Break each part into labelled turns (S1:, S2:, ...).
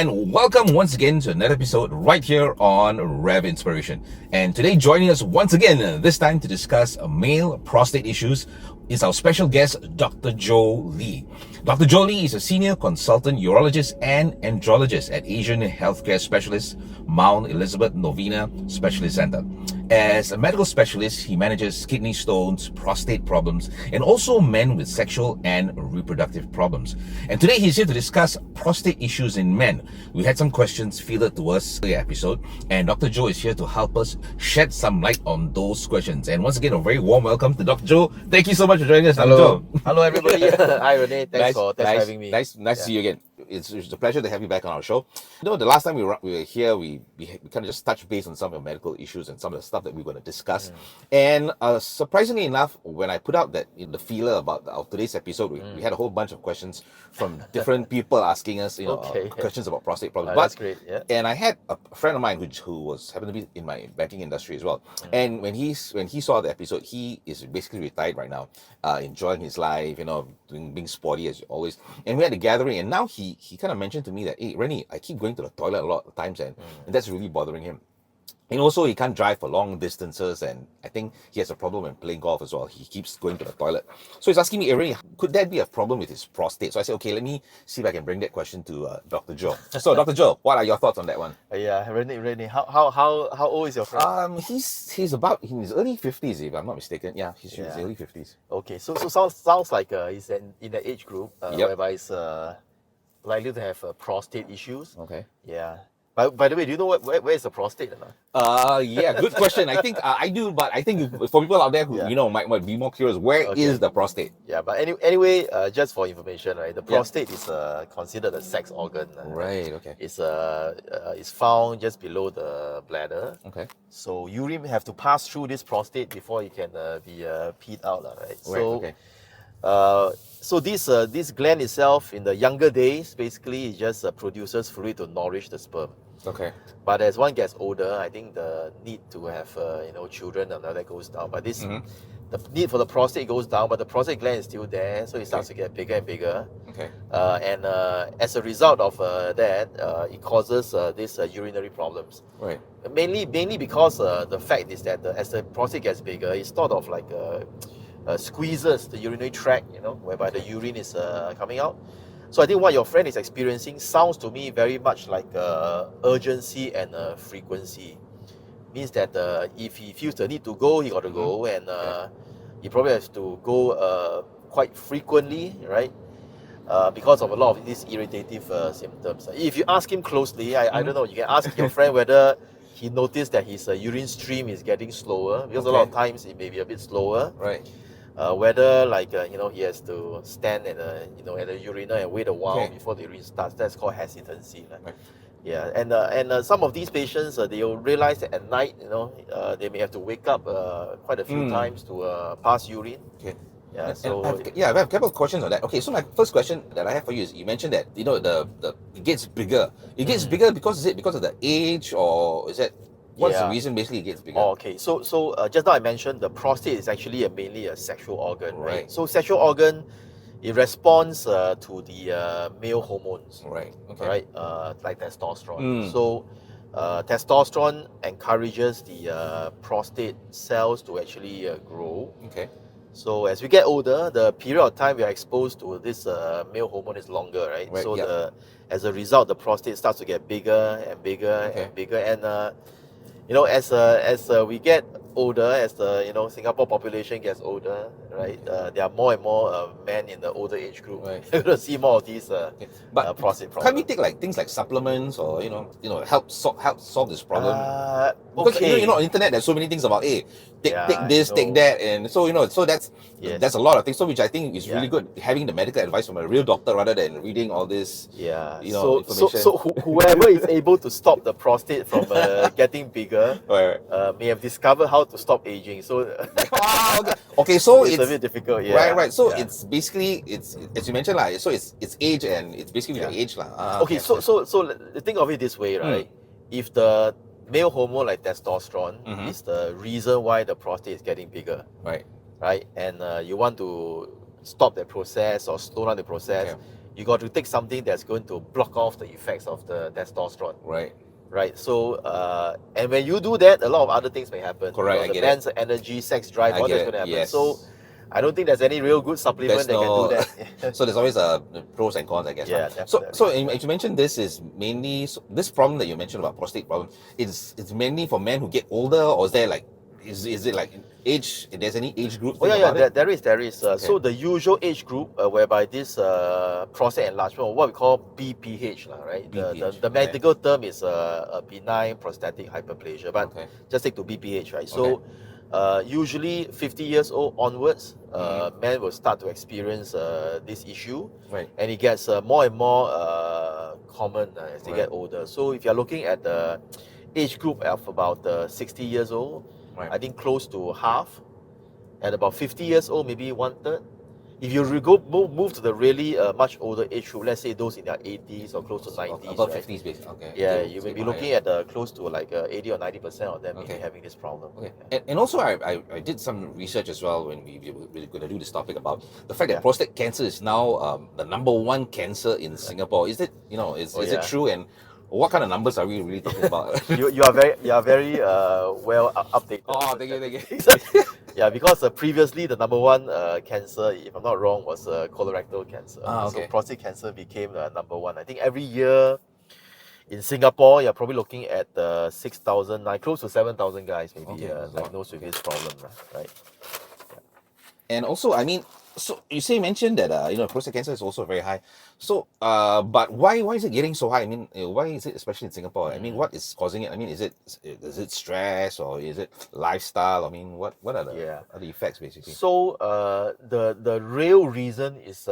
S1: and welcome once again to another episode right here on Revv Inspiration. And today joining us once again, this time to discuss male prostate issues, is our special guest, Dr. Joe Lee. Dr. Joe Lee is a senior consultant urologist and andrologist at Asian healthcare specialist, Mount Elizabeth Novena Specialist Centre. As a medical specialist, he manages kidney stones, prostate problems, and also men with sexual and reproductive problems. And today he's here to discuss prostate issues in men. We had some questions fielded to us in the episode, and Dr. Joe is here to help us shed some light on those questions. And once again, a very warm welcome to Dr. Joe. Thank you so much for joining us, Dr. Joe.
S2: Hello, everybody. Hi, Renee. Thanks for having me.
S1: Nice to see you again. It's a pleasure to have you back on our show. You know, the last time we were here, we kind of just touched base on some of the medical issues and some of the stuff that we were going to discuss. And surprisingly enough, when I put out that the feeler about today's episode, we had a whole bunch of questions from different people asking us, questions about prostate problems.
S2: That's great. Yeah.
S1: And I had a friend of mine who happened to be in my banking industry as well. And when he saw the episode, he is basically retired right now, enjoying his life, being sporty as always. And we had a gathering, and now he kind of mentioned to me that, hey, Rennie, I keep going to the toilet a lot of times, and that's really bothering him. And also, he can't drive for long distances, and I think he has a problem when playing golf as well. He keeps going to the toilet. So he's asking me, hey, Rennie, could that be a problem with his prostate? So I said, okay, let me see if I can bring that question to Dr. Joe. So, Dr. Joe, what are your thoughts on that one?
S2: Yeah, Rennie, how old is your friend?
S1: He's about in his early 50s, if I'm not mistaken. Yeah, he's in his early 50s.
S2: Okay, so sounds like he's in the age group whereby he's likely to have prostate issues.
S1: Okay.
S2: Yeah. By the way, do you know where is the prostate?
S1: Yeah, good question. I think I do, but I think for people out there who might be more curious, where is the prostate?
S2: Yeah, but anyway, just for information, right? The prostate is considered a sex organ.
S1: Right. Okay.
S2: It's found just below the bladder.
S1: Okay.
S2: So urine have to pass through this prostate before it can be peed out, right?
S1: Okay.
S2: So this gland itself, in the younger days, basically it just produces fluid to nourish the sperm.
S1: Okay.
S2: But as one gets older, I think the need to have children and all that goes down. But the need for the prostate goes down, but the prostate gland is still there, so it starts to get bigger and bigger.
S1: Okay.
S2: And as a result of that, it causes these urinary problems.
S1: Right.
S2: Mainly because the fact is that as the prostate gets bigger, it's sort of like squeezes the urinary tract, whereby the urine is coming out. So I think what your friend is experiencing sounds to me very much like urgency and frequency. Means that if he feels the need to go, he got to go, and he probably has to go quite frequently, right? Because of a lot of these irritative symptoms. If you ask him closely, I don't know, you can ask your friend whether he noticed that his urine stream is getting slower, because a lot of times it may be a bit slower.
S1: Right.
S2: Whether he has to stand at a urinal and wait a while before the urine starts. That's called hesitancy. Right? Yeah, and some of these patients they'll realize that at night they may have to wake up quite a few times to pass urine.
S1: Okay.
S2: Yeah. So
S1: I have a couple of questions on that. Okay, so my first question that I have for you is, you mentioned that it gets bigger. It gets bigger because of the age, or is that what's the reason basically it gets bigger?
S2: Oh, okay. So just now I mentioned the prostate is actually mainly a sexual organ, right? So sexual organ, it responds to the male hormones,
S1: right? Okay.
S2: Right, like testosterone. So testosterone encourages the prostate cells to actually grow.
S1: Okay.
S2: So as we get older, the period of time we are exposed to this male hormone is longer, right? So as a result, the prostate starts to get bigger and bigger and bigger, and as we get older, as the Singapore population gets older, right? There are more and more men in the older age group. Right. You're going to see more of these prostate problems.
S1: Can we take things like supplements, or help solve this problem? Because on internet there's so many things about take this, take that, and so that's a lot of things. So which I think is really good, having the medical advice from a real doctor rather than reading all this.
S2: Information. So whoever is able to stop the prostate from getting bigger may have discovered how to stop aging. So
S1: okay, so
S2: it's a bit difficult.
S1: Right. So it's basically it's as you mentioned, so it's age, and it's basically with the age,
S2: okay. So think of it this way, right? If the male hormone like testosterone is the reason why the prostate is getting bigger, right, and you want to stop that process or slow down the process, you got to take something that's going to block off the effects of the testosterone.
S1: Right.
S2: Right. So, and when you do that, a lot of other things may happen.
S1: Correct, I
S2: The
S1: get
S2: man's energy, sex drive,
S1: I
S2: all
S1: get
S2: that's
S1: it,
S2: going to happen.
S1: yes.
S2: So, I don't think there's any real good supplement that can do that.
S1: So there's always pros and cons, I guess.
S2: Yeah,
S1: right?
S2: definitely.
S1: So you mentioned this is mainly this problem that you mentioned about prostate problem. It's mainly for men who get older, or is there like is it like age? There's any age group?
S2: Oh
S1: thing
S2: yeah,
S1: about
S2: yeah.
S1: it?
S2: There is. So the usual age group whereby this prostate enlargement, or what we call BPH, right?
S1: BPH,
S2: The medical term is a benign prostatic hyperplasia, but just take to BPH, right? So usually 50 years old onwards, men will start to experience this issue,
S1: Right.
S2: and it gets more and more common as they get older. So if you're looking at the age group of about 60 years old, I think close to half. At about 50 years old, maybe 1/3. If you move to the really much older age group, let's say those in their 80s or close to 90s,
S1: Above
S2: right?
S1: 50s, basically. Okay.
S2: Yeah, you may be looking at close to like 80 or 90% of them may be having this problem.
S1: Okay. And also, I did some research as well when we were going to do this topic about the fact that prostate cancer is now the #1 cancer in Singapore. Is it, is it true? And what kind of numbers are we really talking about?
S2: you are very well updated.
S1: Oh, thank you.
S2: Yeah, because previously the #1 cancer, if I'm not wrong, was colorectal cancer. So prostate cancer became #1. I think every year in Singapore, you're probably looking at 6,000, close to 7,000 guys maybe diagnosed with this problem, right?
S1: And also, I mean, so you mentioned that prostate cancer is also very high. So, but why is it getting so high? I mean, why is it especially in Singapore? I mean, what is causing it? I mean, is it stress, or is it lifestyle? I mean, what are the effects basically?
S2: So the real reason is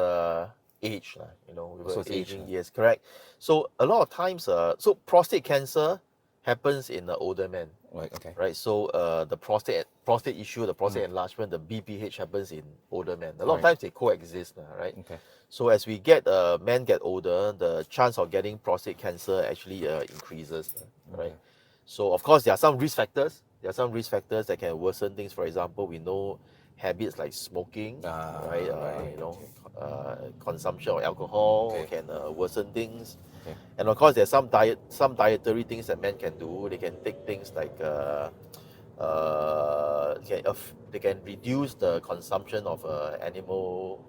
S2: age,
S1: So it's
S2: aging.
S1: age,
S2: Yes, correct. So a lot of times, so prostate cancer happens in older men.
S1: Right. Okay.
S2: Right. So the prostate issue, the prostate enlargement, the BPH happens in older men. A lot of times they coexist, right? Okay. So as men get older, the chance of getting prostate cancer actually increases, right? So of course there are some risk factors. There are some risk factors that can worsen things. For example, we know habits like smoking, right? Consumption of alcohol can worsen things. And of course, there's some dietary things that men can do. They can take things like they can reduce the consumption of animal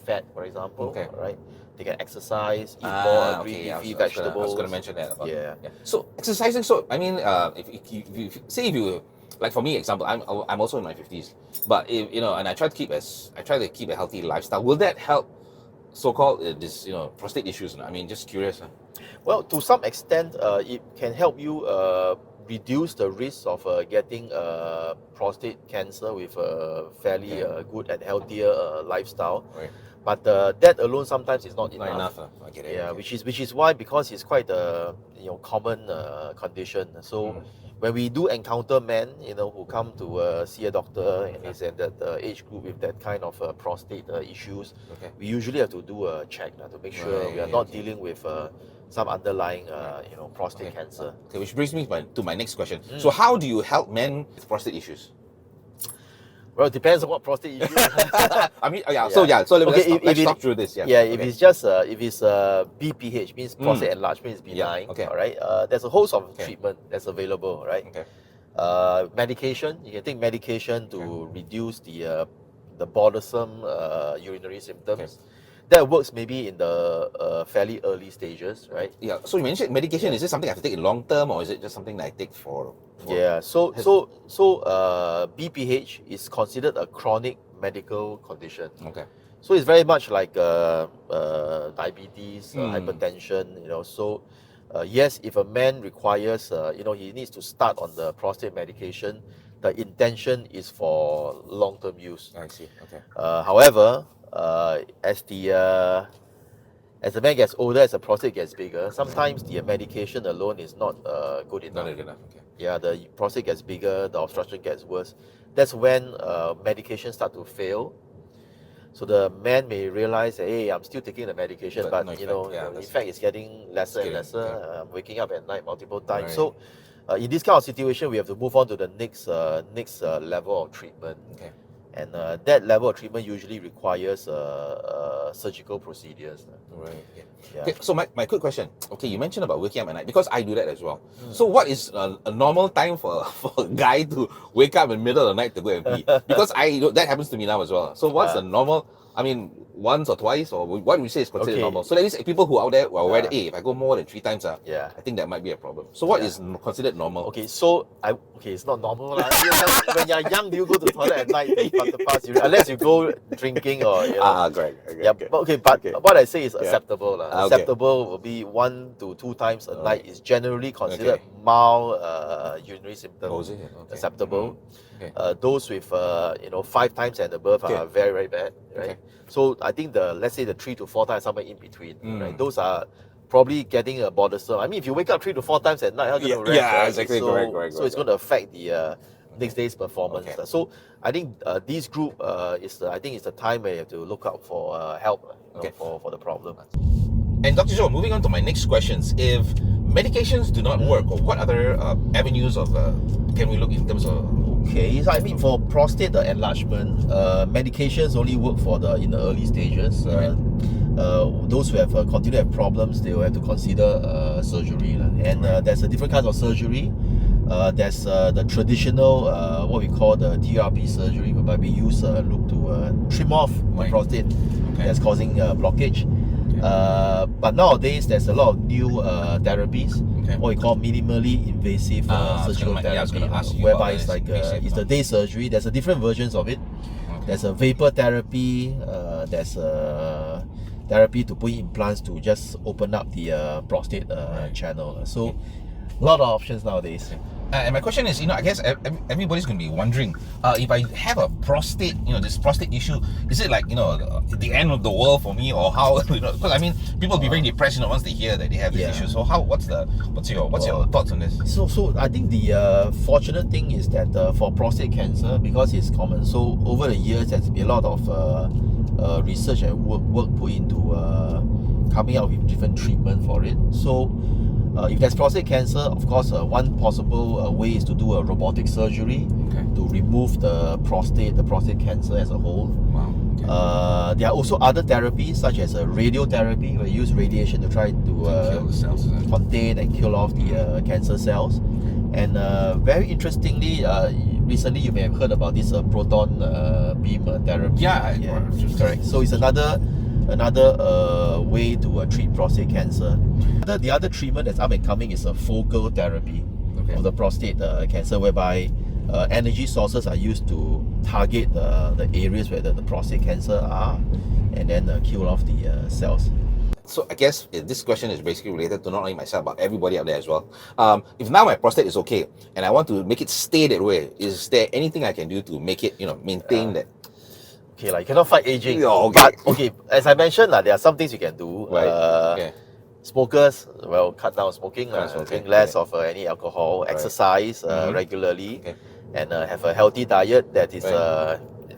S2: fat, for example. Right? They can exercise, eat more green leafy vegetables.
S1: I was going to mention that.
S2: Yeah.
S1: So exercising. So I mean, if you like for me, example, I'm also in my 50s, but and I try to keep a healthy lifestyle. Will that help? So-called this, prostate issues. I mean, just curious.
S2: Well, to some extent, it can help you reduce the risk of getting prostate cancer with a fairly good and healthier lifestyle. Right. But that alone sometimes is not enough.
S1: I get it.
S2: Yeah, which is why, because it's quite a common condition. So when we do encounter men, who come to see a doctor and is at that age group with that kind of prostate issues, we usually have to do a check to make sure we are not dealing with some underlying, prostate cancer.
S1: Okay, which brings me to my next question. So how do you help men with prostate issues?
S2: Well, it depends on what prostate issue.
S1: I mean, So let's talk through this.
S2: If it's just BPH, means prostate enlargement is benign. All right. There's a host of treatment that's available. Right. Medication. You can take medication to reduce the bothersome urinary symptoms. That works maybe in the fairly early stages, right?
S1: Yeah. So you mentioned medication. Is this something I have to take in long term, or is it just something that I take for
S2: So BPH is considered a chronic medical condition. Okay. So it's very much like diabetes, hypertension. So yes, if a man requires, he needs to start on the prostate medication, the intention is for long-term use.
S1: I see. Okay.
S2: However, as the man gets older, as the prostate gets bigger, sometimes the medication alone is not good enough.
S1: Not good enough. Okay.
S2: Yeah, the prostate gets bigger, the obstruction gets worse. That's when medications start to fail. So the man may realize that, hey, I'm still taking the medication, but no effect is getting lesser and lesser. I'm waking up at night multiple times. Right. So in this kind of situation, we have to move on to the next level of treatment. Okay. And that level of treatment usually requires surgical procedures.
S1: Right. Yeah.
S2: Yeah.
S1: Okay, so my quick question. Okay, you mentioned about waking up at night because I do that as well. So what is a normal time for a guy to wake up in the middle of the night to go and pee? Because that happens to me now as well. So what's the normal? I mean, once or twice, or what we say is considered normal. So that means people who out there are aware that, hey, if I go more than 3 times,
S2: yeah,
S1: I think that might be a problem. So what is considered normal?
S2: Okay, so it's not normal. When you're young, do you go to the toilet at night to pass urine? Unless you go drinking or
S1: Great.
S2: Yeah, but what I say is acceptable. Acceptable will be 1 to 2 times a night is generally considered mild urinary symptoms. Acceptable. Those with 5 times and above are very, very bad, right? So I think let's say the 3 to 4 times, somewhere in between, right? Those are probably getting bothersome. I mean, if you wake up 3 to 4 times at night, how are you going to rest?
S1: Yeah, exactly.
S2: So,
S1: correct.
S2: So it's going to affect the next day's performance. So I think this group is the time where you have to look out for help for the problem.
S1: And Dr. Joe, moving on to my next questions. If medications do not work, or what other avenues of can we look in terms of?
S2: Okay, so I mean for prostate enlargement, medications only work in the early stages. Those who have continued to have problems, they will have to consider surgery. And there's a different kinds of surgery. There's the traditional, what we call the TRP surgery, whereby we use look to trim off the prostate that's causing blockage. But nowadays, there's a lot of new therapies, what we call minimally invasive surgical therapy, whereby it's like it's the day surgery. There's a different versions of it. There's a vapor therapy. There's a therapy to put implants to just open up the prostate channel. So a lot of options nowadays.
S1: And my question is, I guess everybody's going to be wondering, if I have a prostate, this prostate issue, is it like, the end of the world for me, or how, because I mean, people will be very depressed, once they hear that they have this issue. So what's your thoughts on this?
S2: So I think the fortunate thing is that for prostate cancer, because it's common, so over the years, there's been a lot of research and work put into coming out with different treatment for it. So if there's prostate cancer, of course, one possible way is to do a robotic surgery to remove the prostate cancer as a whole. Wow. There are also other therapies such as radiotherapy, where you use radiation to try to
S1: kill the cells,
S2: contain and kill off the cancer cells. And very interestingly, recently you may have heard about this proton beam therapy.
S1: Yeah,
S2: correct. So it's another way to treat prostate cancer. The other treatment that's up and coming is a focal therapy of the prostate cancer, whereby energy sources are used to target the areas where the prostate cancer are, and then kill off the cells.
S1: So I guess this question is basically related to not only myself, but everybody out there as well. If now my prostate is okay, and I want to make it stay that way, is there anything I can do to make it, maintain that?
S2: Okay, you cannot fight aging.
S1: But
S2: as I mentioned, there are some things you can do. Smokers, cut down smoking, drink less of any alcohol, exercise regularly, and have a healthy diet that is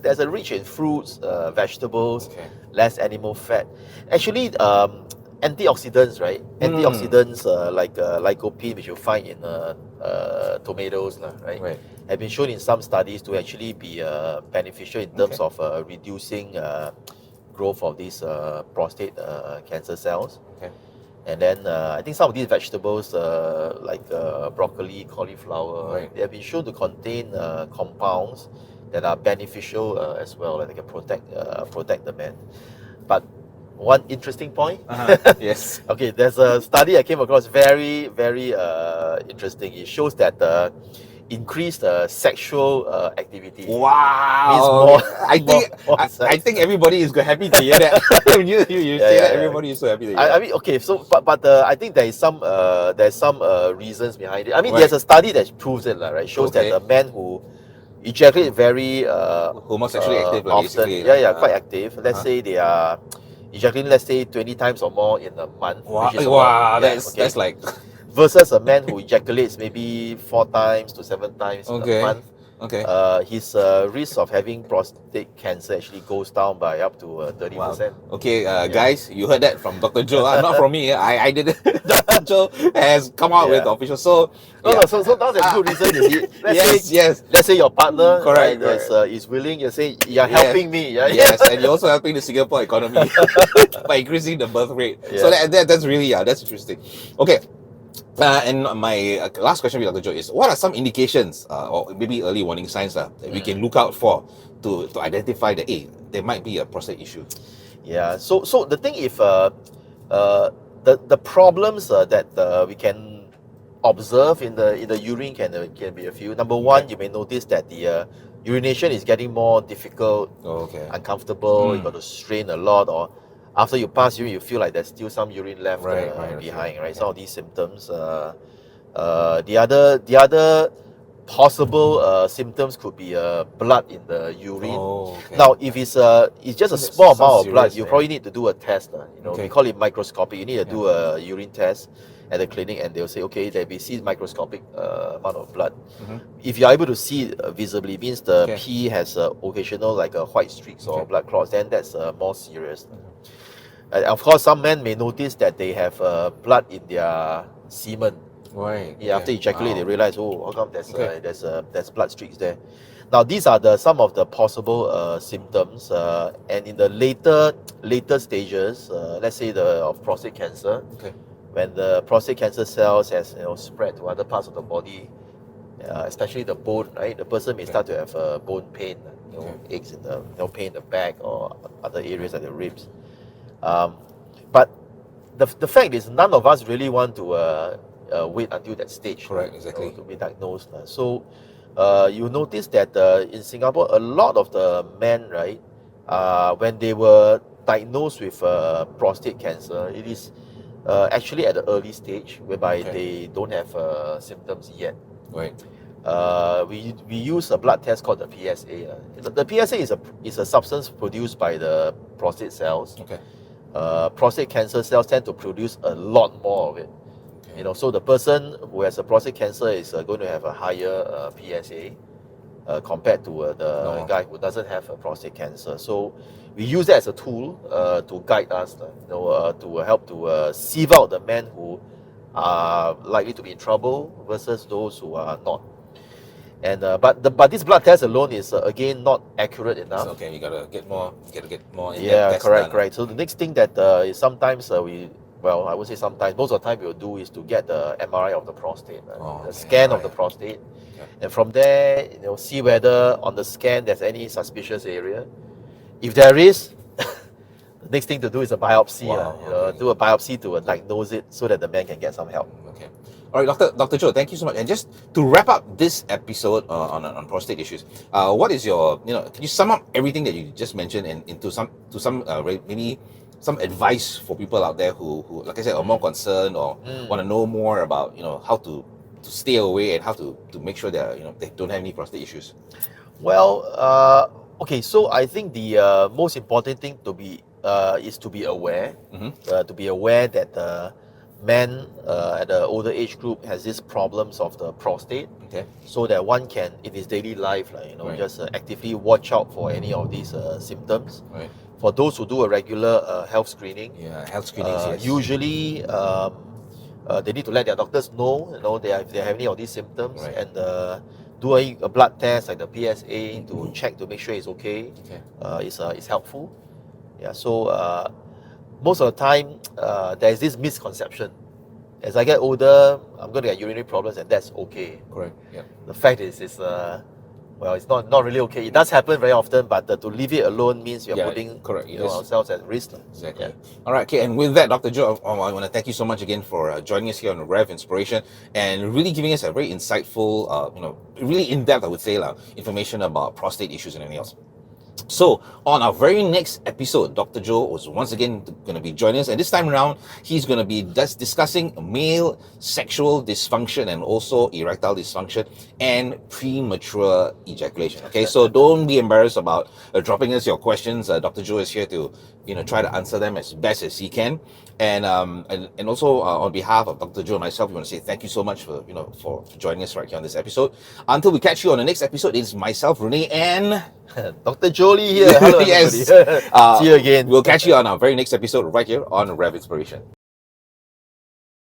S2: there's a rich in fruits, vegetables, less animal fat. Actually, antioxidants, right? Antioxidants like lycopene, which you find in tomatoes, right? Have been shown in some studies to actually be beneficial in terms of reducing growth of these prostate cancer cells. And then I think some of these vegetables like broccoli, cauliflower, they have been shown to contain compounds that are beneficial as well, that they can protect the man. But one interesting point.
S1: Yes.
S2: Okay, there's a study I came across very, very interesting. It shows that increased sexual activity.
S1: Wow! I think everybody is happy to hear that. When you say that, everybody is so happy to hear that.
S2: I mean, okay, so but I think there's some reasons behind it. I mean, there's a study that proves it, right? Shows that a man who ejaculate very
S1: homosexually active,
S2: often, quite active. Let's say they are ejaculating, let's say 20 times or more in a month.
S1: Wow, that's like.
S2: Versus a man who ejaculates maybe 4 times to 7 times a month.
S1: Okay.
S2: his risk of having prostate cancer actually goes down by up to 30%.
S1: Wow. Okay, guys, you heard that from Dr. Joe, not from me. I didn't. Dr. Joe has come out with official. So
S2: no, so now there's good reason. You see,
S1: yes.
S2: Let's say your partner,
S1: Correct,
S2: is willing. You say you're helping me.
S1: Yes, and you're also helping the Singapore economy by increasing the birth rate. So that's really that's interesting. Okay. And my last question with Dr. Joe is, what are some indications or maybe early warning signs that we can look out for to identify that there might be a prostate issue?
S2: Yeah. So the thing, if the problems that we can observe in the urine can be a few. Number one, you may notice that the urination is getting more difficult, uncomfortable. You got to strain a lot, or after you pass urine, you feel like there's still some urine left behind. Right. Some of these symptoms. The other possible symptoms could be blood in the urine. Now, if it's just a small amount of blood, you probably need to do a test. We call it microscopic. You need to do a urine test at the clinic, and they'll say, okay, that we see microscopic amount of blood. If you're able to see it visibly, means the pee has occasional like white streaks or blood clots, then that's more serious. Of course, some men may notice that they have blood in their semen.
S1: Right.
S2: Yeah. After ejaculate, they realize, oh, how come there's blood streaks there? Now, these are some of the possible symptoms, and in the later stages, let's say of prostate cancer, when the prostate cancer cells has spread to other parts of the body, especially the bone, right? The person may start to have bone pain, aches in the pain in the back or other areas like the ribs. But the fact is, none of us really want to wait until that stage, to be diagnosed. So you notice that in Singapore, a lot of the men, right, when they were diagnosed with prostate cancer, it is actually at the early stage, whereby they don't have symptoms yet.
S1: Right.
S2: We use a blood test called the PSA. The PSA is a substance produced by the prostate cells. Prostate cancer cells tend to produce a lot more of it. So the person who has a prostate cancer is going to have a higher PSA compared to the guy who doesn't have a prostate cancer. So we use that as a tool to guide us, to help to sieve out the men who are likely to be in trouble versus those who are not. And but this blood test alone is again not accurate enough.
S1: You gotta get more.
S2: Correct. So the next thing that is sometimes I would say sometimes, most of the time we'll do is to get the MRI of the prostate, the scan of the prostate, and from there see whether on the scan there's any suspicious area. If there is, the next thing to do is a biopsy. Do a biopsy to diagnose it so that the man can get some help.
S1: All right, Dr. Joe, thank you so much. And just to wrap up this episode on prostate issues, what is your, can you sum up everything that you just mentioned and into some maybe some advice for people out there who like I said, are more concerned or want to know more about, how to stay away and how to make sure that they don't have any prostate issues?
S2: Well, okay, so I think the most important thing is to be aware, to be aware that men at the older age group has these problems of the prostate, so that one can, in his daily life, just actively watch out for any of these symptoms. For those who do a regular health screening, usually they need to let their doctors know, if they have any of these symptoms, and do a blood test like the PSA to check to make sure it's okay. Is helpful. So most of the time, there is this misconception. As I get older, I'm going to get urinary problems, and that's okay.
S1: Correct. Yeah.
S2: The fact is, it's not really okay. It does happen very often, but to leave it alone means you're putting ourselves at risk.
S1: Exactly. All right. Okay. And with that, Dr. Joe, I want to thank you so much again for joining us here on Revv Inspiration and really giving us a very insightful, really in depth, I would say, information about prostate issues and everything else. So, on our very next episode, Dr. Joe was once again going to be joining us, and this time around, he's going to be discussing male sexual dysfunction and also erectile dysfunction and premature ejaculation. Okay, so don't be embarrassed about dropping us your questions. Dr. Joe is here to, try to answer them as best as he can. And also on behalf of Dr. Joe and myself, we want to say thank you so much for for joining us right here on this episode. Until we catch you on the next episode, it's myself, Renee, and
S2: Dr. Jolie here. Hello,
S1: yes.
S2: everybody. See you again.
S1: We'll catch you on our very next episode right here on Revv Inspiration.